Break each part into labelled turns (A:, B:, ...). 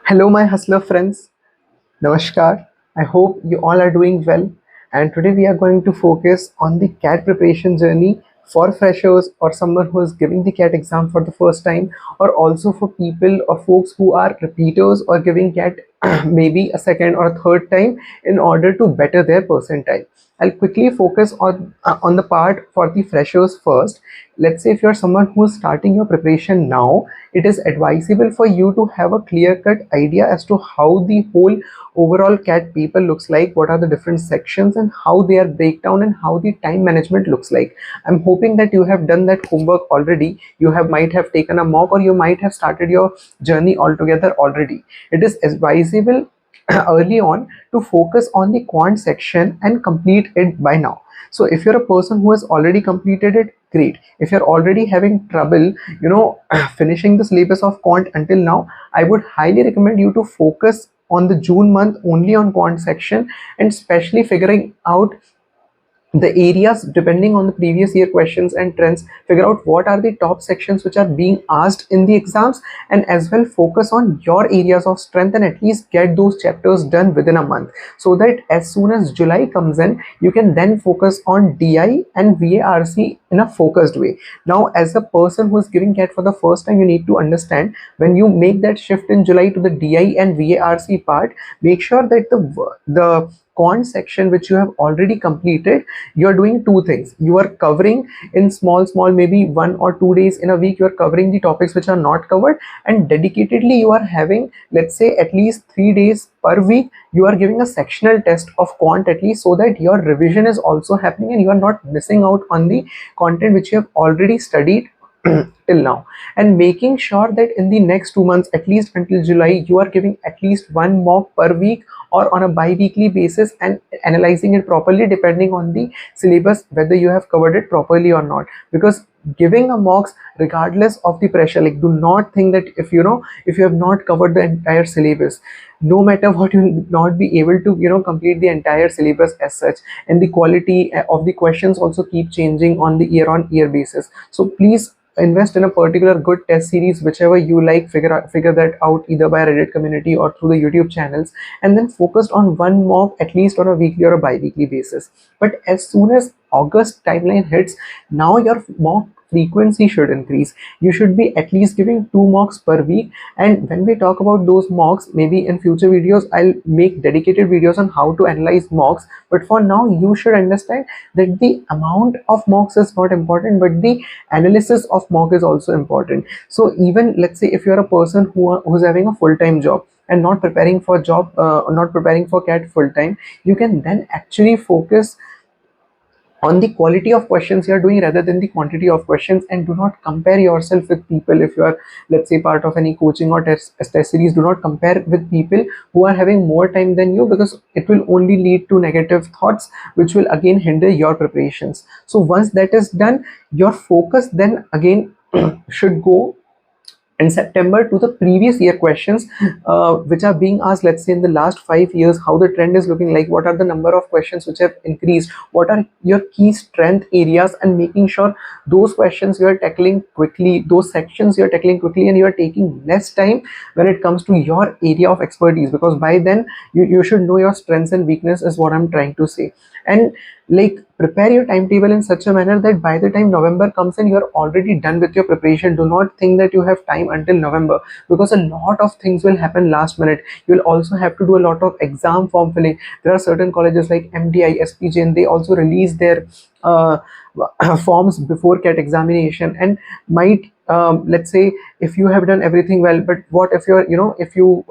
A: Hello, my hustler friends. Namaskar. I hope you all are doing well. And today we are going to focus on the CAT preparation journey for freshers or someone who is giving the CAT exam for the first time, or also for people or folks who are repeaters or giving CAT maybe a second or a third time in order to better their percentile. I'll quickly focus on the part for the freshers first. Let's say if you're someone who is starting your preparation now, it is advisable for you to have a clear-cut idea as to how the whole overall CAT paper looks like, what are the different sections and how they are breakdown and how the time management looks like. I'm hoping that you have done that homework already. You might have taken a mock, or you might have started your journey altogether already. It is advisable early on to focus on the quant section and complete it by now. So if you're a person who has already completed it, great. If you're already having trouble finishing the syllabus of quant until now, I would highly recommend you to focus on the June month only on quant section, and especially figuring out the areas depending on the previous year questions and trends. Figure out what are the top sections which are being asked in the exams, and as well focus on your areas of strength and at least get those chapters done within a month, so that as soon as July comes in, you can then focus on DI and VARC in a focused way. Now, as a person who is giving CAT for the first time, you need to understand, when you make that shift in July to the DI and VARC part, make sure that the quant section which you have already completed, you are doing two things. You are covering in small, maybe 1 or 2 days in a week, you are covering the topics which are not covered, and dedicatedly you are having, let's say, at least 3 days per week, you are giving a sectional test of quant at least, so that your revision is also happening and you are not missing out on the content which you have already studied till now. And making sure that in the next 2 months, at least until July, you are giving at least one mock per week or on a bi-weekly basis, and analyzing it properly depending on the syllabus, whether you have covered it properly or not. Because giving a mocks regardless of the pressure, like, do not think that if you have not covered the entire syllabus, no matter what, you will not be able to complete the entire syllabus as such. And the quality of the questions also keep changing on the year on year basis. So please invest in a particular good test series, whichever you like. Figure that out either by Reddit community or through the YouTube channels, and then focused on one mock at least on a weekly or a bi-weekly basis. But as soon as August timeline hits, now your mock frequency should increase. You should be at least giving 2 mocks per week. And when we talk about those mocks, maybe in future videos I'll make dedicated videos on how to analyze mocks. But for now, you should understand that the amount of mocks is not important, but the analysis of mock is also important. So even, let's say, if you're a person who's having a full-time job and not preparing for not preparing for CAT full-time, you can then actually focus on the quality of questions you are doing rather than the quantity of questions. And do not compare yourself with people. If you are, let's say, part of any coaching or test series, do not compare with people who are having more time than you, because it will only lead to negative thoughts, which will again hinder your preparations. So once that is done, your focus then again should go in September to the previous year questions, which are being asked, let's say, in the last 5 years, how the trend is looking like, what are the number of questions which have increased, what are your key strength areas, and making sure those questions you are tackling quickly, those sections you are tackling quickly, and you are taking less time when it comes to your area of expertise, because by then you should know your strengths and weakness, is what I'm trying to say. And, like, prepare your timetable in such a manner that by the time November comes in, you're already done with your preparation. Do not think that you have time until November, because a lot of things will happen last minute. You'll also have to do a lot of exam form filling. There are certain colleges like MDI, SPJ, and they also release their uh, forms before CAT examination, and might, let's say, if you have done everything well, but what if you're if you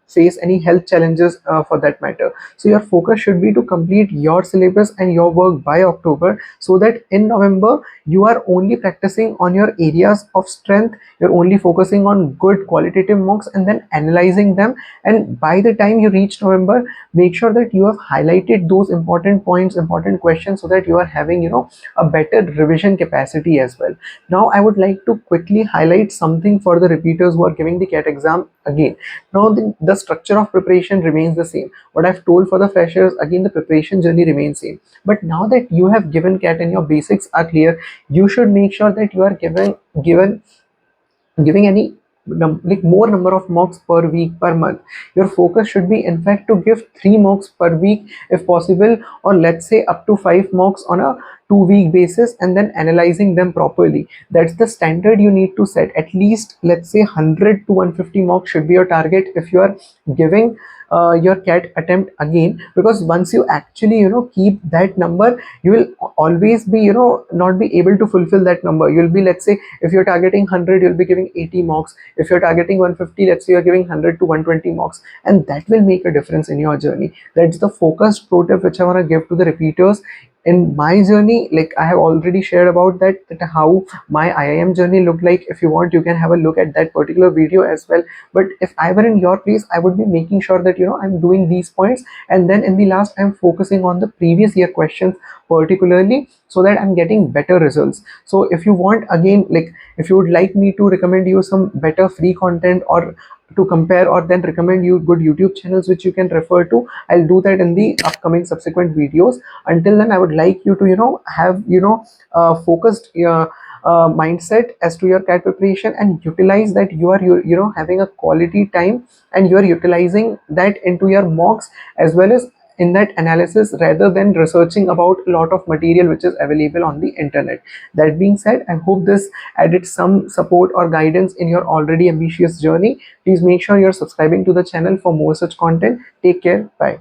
A: face any health challenges, for that matter. So your focus should be to complete your syllabus and your work by October, so that in November you are only practicing on your areas of strength. You're only focusing on good qualitative mocks and then analyzing them. And by the time you reach November, make sure that you have highlighted those important points, important questions, so that you are having a better revision capacity as well. Now I would like to quickly highlight something for the repeaters who are giving the CAT exam again. Now the structure of preparation remains the same. What I've told for the freshers, again, the preparation journey remains same. But now that you have given CAT and your basics are clear, you should make sure that you are giving any like more number of mocks per week, per month. Your focus should be in fact to give 3 mocks per week if possible, or let's say up to 5 mocks on a 2 week basis, and then analyzing them properly. That's the standard you need to set. At least let's say 100 to 150 mocks should be your target if you are giving your cat attempt again, because once you actually keep that number, you will always be not be able to fulfill that number. You'll be, let's say, if you're targeting 100, you'll be giving 80 mocks. If you're targeting 150, let's say you're giving 100 to 120 mocks, and that will make a difference in your journey. That's the focused pro tip which I want to give to the repeaters. In my journey, like I have already shared about that how my IIM journey looked like. If you want, you can have a look at that particular video as well. But if I were in your place, I would be making sure that I'm doing these points, and then in the last I'm focusing on the previous year questions particularly, so that I'm getting better results. So if you want, again, like if you would like me to recommend you some better free content, or to compare, or then recommend you good YouTube channels which you can refer to, I'll do that in the upcoming subsequent videos. Until then, I would like you to have focused mindset as to your CAT preparation, and utilize that you are having a quality time, and you are utilizing that into your mocks as well as in that analysis, rather than researching about a lot of material which is available on the internet. That being said, I hope this added some support or guidance in your already ambitious journey. Please make sure you're subscribing to the channel for more such content. Take care. Bye.